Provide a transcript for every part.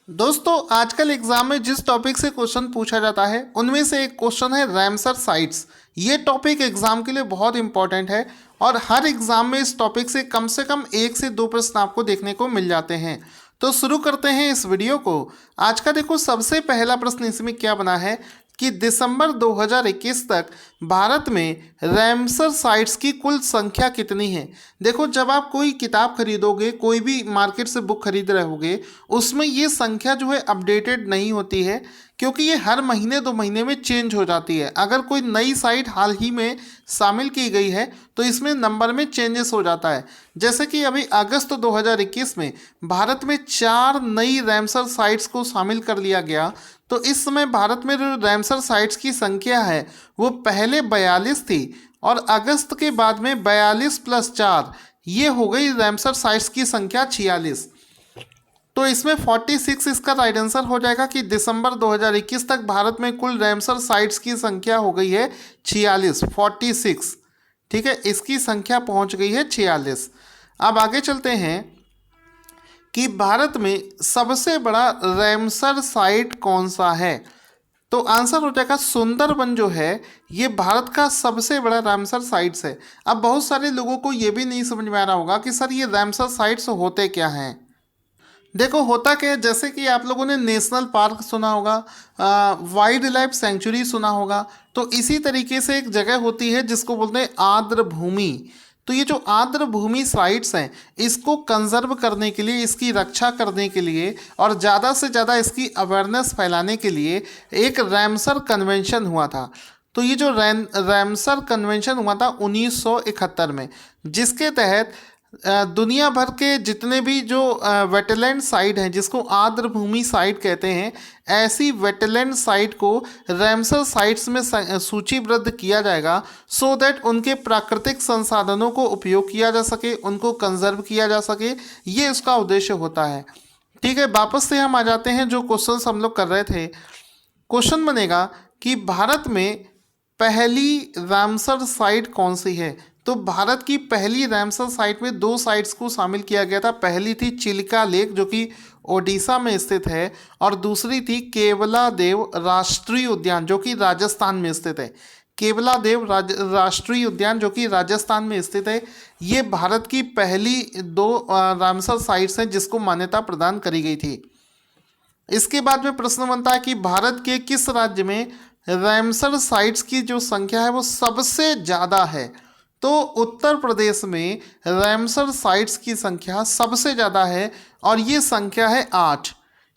दोस्तों आजकल एग्जाम में जिस टॉपिक से क्वेश्चन पूछा जाता है उनमें से एक क्वेश्चन है रैमसर साइट्स। ये टॉपिक एग्जाम के लिए बहुत इंपॉर्टेंट है और हर एग्जाम में इस टॉपिक से कम एक से दो प्रश्न आपको देखने को मिल जाते हैं। तो शुरू करते हैं इस वीडियो को। आज का देखो सबसे पहला प्रश्न इसमें क्या बना है कि दिसंबर 2021 तक भारत में रैमसर साइट्स की कुल संख्या कितनी है। देखो जब आप कोई किताब खरीदोगे, कोई भी मार्केट से बुक खरीद रहे होगे, उसमें ये संख्या जो है अपडेटेड नहीं होती है क्योंकि ये हर महीने 2 महीने में चेंज हो जाती है। अगर कोई नई साइट हाल ही में शामिल की गई है तो इसमें नंबर में चेंजेस हो जाता है। जैसे कि अभी अगस्त 2021 में भारत में 4 नई रैमसर साइट्स को शामिल कर लिया गया। तो इस समय भारत में जो रैमसर साइट्स की संख्या है वो पहले 42 थी और अगस्त के बाद में 42 + 4 ये हो गई रैमसर साइट्स की संख्या 46। तो इसमें 46 इसका राइट आंसर हो जाएगा कि दिसंबर 2021 तक भारत में कुल रैमसर साइट्स की संख्या हो गई है 46। ठीक है, इसकी संख्या पहुंच गई है 46। अब आगे चलते हैं कि भारत में सबसे बड़ा रैमसर साइट कौन सा है। तो आंसर हो जाएगा सुंदरबन जो है ये भारत का सबसे बड़ा रैमसर साइट्स है। अब बहुत सारे लोगों को ये भी नहीं समझ में आ रहा होगा कि सर ये रैमसर साइट्स होते क्या हैं। देखो होता क्या है, जैसे कि आप लोगों ने नेशनल पार्क सुना होगा, वाइल्ड लाइफ सेंचुरी सुना होगा, तो इसी तरीके से एक जगह होती है जिसको बोलते हैं आर्द्र भूमि। तो ये जो आर्द्र भूमि साइट्स हैं इसको कंजर्व करने के लिए, इसकी रक्षा करने के लिए और ज़्यादा से ज़्यादा इसकी अवेयरनेस फैलाने के लिए एक रैमसर कन्वेंशन हुआ था। तो ये जो रैमसर कन्वेंशन हुआ था 1971 में, जिसके तहत दुनिया भर के जितने भी जो वेटलैंड साइट हैं जिसको आर्द्र भूमि साइट कहते हैं, ऐसी वेटलैंड साइट को रैमसर साइट्स में सूचीबद्ध किया जाएगा सो दैट उनके प्राकृतिक संसाधनों को उपयोग किया जा सके, उनको कंजर्व किया जा सके। ये उसका उद्देश्य होता है। ठीक है, वापस से हम आ जाते हैं जो क्वेश्चन हम लोग कर रहे थे। क्वेश्चन बनेगा कि भारत में पहली रैमसर साइट कौन सी है। तो भारत की पहली रैमसर साइट में 2 साइट्स को शामिल किया गया था। पहली थी चिल्का लेक जो कि ओडिशा में स्थित है और दूसरी थी केवलादेव राष्ट्रीय उद्यान जो कि राजस्थान में स्थित है। केवलादेव राष्ट्रीय उद्यान जो कि राजस्थान में स्थित है, ये भारत की पहली 2 रामसर साइट्स हैं जिसको मान्यता प्रदान करी गई थी। इसके बाद में प्रश्न बनता है कि भारत के किस राज्य में रैमसर साइट्स की जो संख्या है वो सबसे ज़्यादा है। तो उत्तर प्रदेश में रैमसर साइट्स की संख्या सबसे ज़्यादा है और ये संख्या है 8।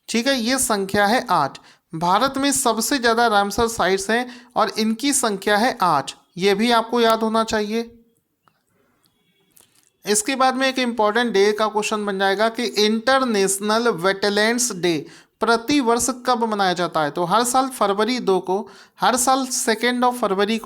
ठीक है, ये संख्या है 8। भारत में सबसे ज़्यादा रैमसर साइट्स हैं और इनकी संख्या है 8। ये भी आपको याद होना चाहिए। इसके बाद में एक इम्पॉर्टेंट डे का क्वेश्चन बन जाएगा कि इंटरनेशनल वेटलैंड्स डे प्रति वर्ष कब मनाया जाता है। तो हर साल फरवरी 2 को, हर साल 2 फरवरी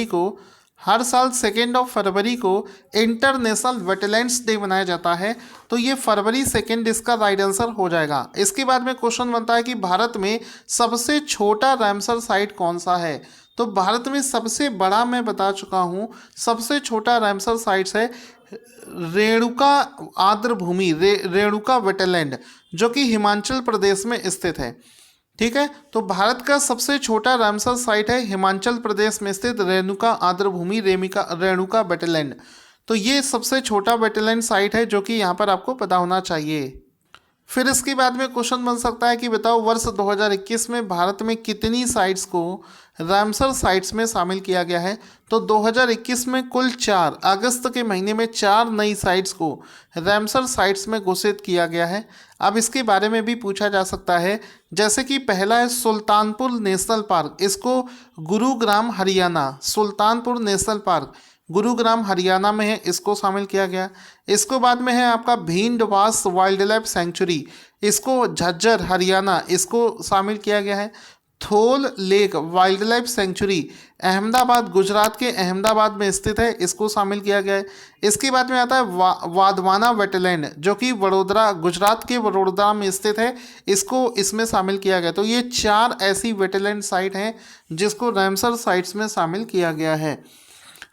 को, हर साल 2 फरवरी को इंटरनेशनल वेटलैंड्स डे मनाया जाता है। तो ये फरवरी 2 इसका राइट आंसर हो जाएगा। इसके बाद में क्वेश्चन बनता है कि भारत में सबसे छोटा रैमसर साइट कौन सा है। तो भारत में सबसे बड़ा मैं बता चुका हूँ, सबसे छोटा रैमसर साइट्स है रेणुका आर्द्र भूमि, रेणुका वेटलैंड जो कि हिमाचल प्रदेश में स्थित है। ठीक है, तो भारत का सबसे छोटा रैमसर साइट है हिमाचल प्रदेश में स्थित रेणुका आर्द्र भूमि, रेणुका वेटलैंड। तो ये सबसे छोटा वेटलैंड साइट है जो कि यहाँ पर आपको पता होना चाहिए। फिर इसके बाद में क्वेश्चन बन सकता है कि बताओ वर्ष 2021 में भारत में कितनी साइट्स को रैमसर साइट्स में शामिल किया गया है। तो 2021 में कुल 4, अगस्त के महीने में 4 नई साइट्स को रैमसर साइट्स में घोषित किया गया है। अब इसके बारे में भी पूछा जा सकता है, जैसे कि पहला है सुल्तानपुर नेशनल पार्क, इसको गुरुग्राम हरियाणा, सुल्तानपुर नेशनल पार्क गुरुग्राम हरियाणा में है, इसको शामिल किया गया। इसको बाद में है आपका भींडवास वाइल्ड लाइफ सेंचुरी, इसको झज्जर हरियाणा, इसको शामिल किया गया है। Thol lake wild life sanctuary Ahmedabad, Gujarat के अहमदाबाद में स्थित है, इसको शामिल किया गया है। इसके बाद में आता है वाधवाना वेटलैंड जो कि वडोदरा, गुजरात के वडोदरा में स्थित है, इसको इसमें शामिल किया गया। तो ये 4 ऐसी वेटलैंड साइट हैं जिसको रैमसर साइट्स में शामिल किया गया है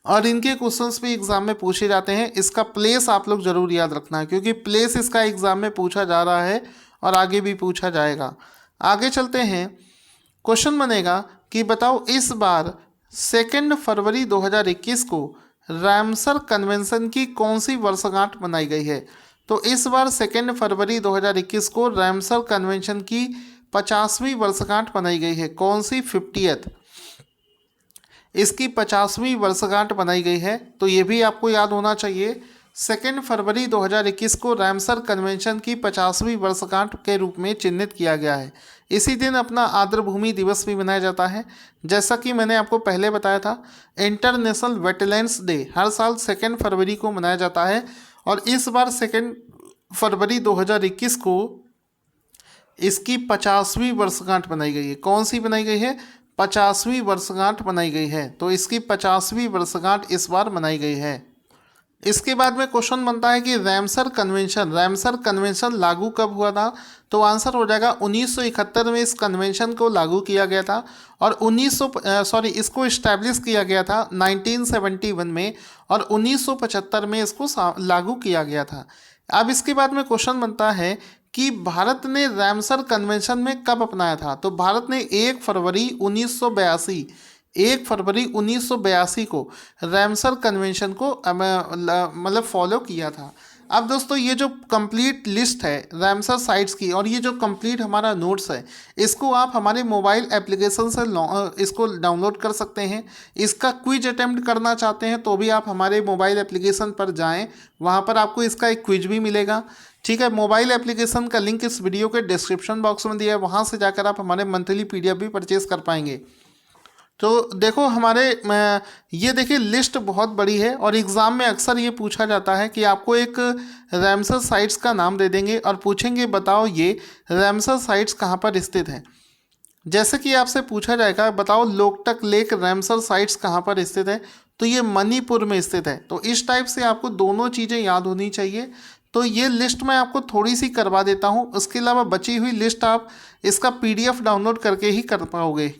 और इनके क्वेश्चंस भी एग्जाम में पूछे जाते हैं। इसका प्लेस आप लोग जरूर याद रखना है क्योंकि प्लेस इसका एग्जाम में पूछा जा रहा है और आगे भी पूछा जाएगा। आगे चलते हैं। क्वेश्चन बनेगा कि बताओ इस बार 2 फरवरी 2021 को रामसर कन्वेंशन की कौन सी वर्षगांठ मनाई गई है। तो इस बार 2 फरवरी 2021 को रामसर कन्वेंशन की 50वीं वर्षगांठ मनाई गई है। कौन सी? 50th, इसकी 50वीं वर्षगांठ मनाई गई है। तो ये भी आपको याद होना चाहिए। 2 फरवरी 2021 को रामसर कन्वेंशन की 50वीं वर्षगांठ के रूप में चिन्हित किया गया है। इसी दिन अपना आर्द्रभूमि दिवस भी मनाया जाता है। जैसा कि मैंने आपको पहले बताया था, इंटरनेशनल वेटलैंड्स डे हर साल 2 फरवरी को मनाया जाता है और इस बार 2 फरवरी 2021 को इसकी 50वीं वर्षगांठ मनाई गई है। कौन सी बनाई गई है? 50वीं वर्षगांठ मनाई गई है। तो इसकी 50वीं वर्षगांठ इस बार मनाई गई है। इसके बाद में क्वेश्चन बनता है कि रामसर कन्वेंशन लागू कब हुआ था। तो आंसर हो जाएगा 1971 में इस कन्वेंशन को लागू किया गया था और इसको इस्टेब्लिश किया गया था 1971 में और 1975 में इसको लागू किया गया था। अब इसके बाद में क्वेश्चन बनता है कि भारत ने रामसर कन्वेंशन में कब अपनाया था। तो भारत ने 1 फरवरी 1982 को रामसर कन्वेंशन को मतलब फॉलो किया था। अब दोस्तों ये जो कंप्लीट लिस्ट है रामसर साइट्स की और ये जो कंप्लीट हमारा नोट्स है, इसको आप हमारे मोबाइल एप्लीकेशन से इसको डाउनलोड कर सकते हैं। इसका क्विज अटेम्प्ट करना चाहते हैं तो भी आप हमारे मोबाइल एप्लीकेशन पर जाएं, वहाँ पर आपको इसका एक क्विज भी मिलेगा। ठीक है, मोबाइल एप्लीकेशन का लिंक इस वीडियो के डिस्क्रिप्शन बॉक्स में दिया है, वहाँ से जाकर आप हमारे मंथली PDF भी परचेज कर पाएंगे। तो देखो ये देखिए लिस्ट बहुत बड़ी है और एग्ज़ाम में अक्सर ये पूछा जाता है कि आपको एक रामसर साइट्स का नाम दे देंगे और पूछेंगे बताओ ये रामसर साइट्स कहाँ पर स्थित है। जैसे कि आपसे पूछा जाएगा बताओ लोकटक लेक रामसर साइट्स कहाँ पर स्थित है, तो ये मणिपुर में स्थित है। तो इस टाइप से आपको दोनों चीज़ें याद होनी चाहिए। तो ये लिस्ट मैं आपको थोड़ी सी करवा देता हूँ, उसके अलावा बची हुई लिस्ट आप इसका PDF डाउनलोड करके ही कर पाओगे।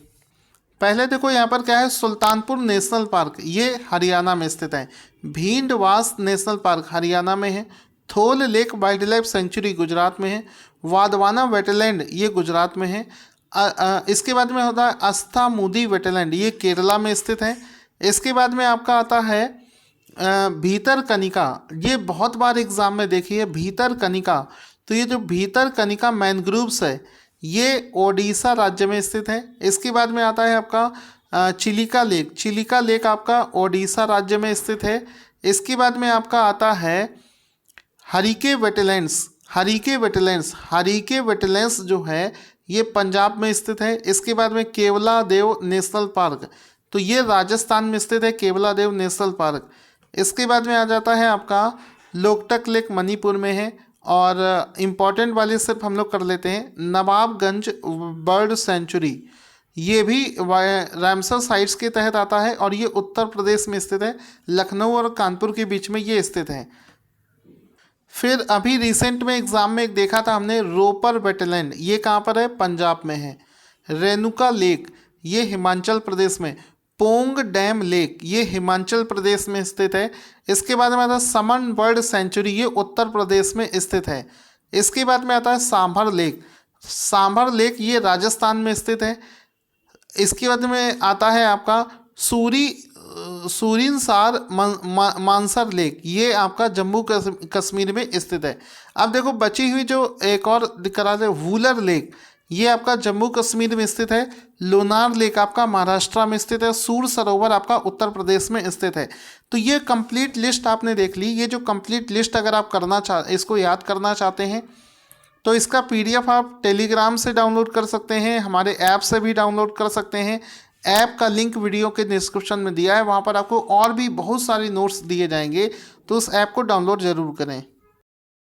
पहले देखो यहाँ पर क्या है, सुल्तानपुर नेशनल पार्क ये हरियाणा में स्थित है। भींडवास नेशनल पार्क हरियाणा में है। Thol lake wild life sanctuary Gujarat में है। वाधवाना वेटलैंड ये गुजरात में है। इसके बाद में होता है अस्तामुदी वेटलैंड ये केरला में स्थित है। इसके बाद में आपका आता है भीतरकनिका, ये बहुत बार एग्जाम में देखिए भीतरकनिका। तो ये जो भीतरकनिका मैनग्रूव्स है ये ओडिशा राज्य में स्थित है। इसके बाद में आता है आपका चिलिका लेक आपका ओडिशा राज्य में स्थित है। इसके बाद में आपका आता है हरिके वेटलैंड्स जो है ये पंजाब में स्थित है। इसके बाद में केवलादेव नेशनल पार्क, तो ये राजस्थान में स्थित है केवलादेव नेशनल पार्क। इसके बाद में आ जाता है आपका लोकटक लेक मणिपुर में है। और इम्पॉर्टेंट वाले सिर्फ हम लोग कर लेते हैं, नवाबगंज बर्ड सेंचुरी ये भी रामसर साइट्स के तहत आता है और ये उत्तर प्रदेश में स्थित है, लखनऊ और कानपुर के बीच में ये स्थित है। फिर अभी रिसेंट में एग्जाम में एक देखा था हमने रोपर वेटलैंड, ये कहाँ पर है? पंजाब में है। रेणुका लेक ये हिमाचल प्रदेश में। पोंग डैम लेक ये हिमाचल प्रदेश में स्थित है। इसके बाद में आता है समन बर्ड सेंचुरी ये उत्तर प्रदेश में स्थित है। इसके बाद में आता है सांभर लेक ये राजस्थान में स्थित है। इसके बाद में आता है आपका सूरिनसार मानसर लेक ये आपका जम्मू कश्मीर में स्थित है। अब देखो बची हुई जो एक और करा दे, वूलर लेक ये आपका जम्मू कश्मीर में स्थित है। लोनार लेक आपका महाराष्ट्र में स्थित है। सूर सरोवर आपका उत्तर प्रदेश में स्थित है। तो ये कंप्लीट लिस्ट आपने देख ली। ये जो कंप्लीट लिस्ट अगर आप इसको याद करना चाहते हैं तो इसका PDF आप टेलीग्राम से डाउनलोड कर सकते हैं, हमारे ऐप से भी डाउनलोड कर सकते हैं। ऐप का लिंक वीडियो के डिस्क्रिप्शन में दिया है, वहाँ पर आपको और भी बहुत सारे नोट्स दिए जाएंगे, तो उस ऐप को डाउनलोड ज़रूर करें।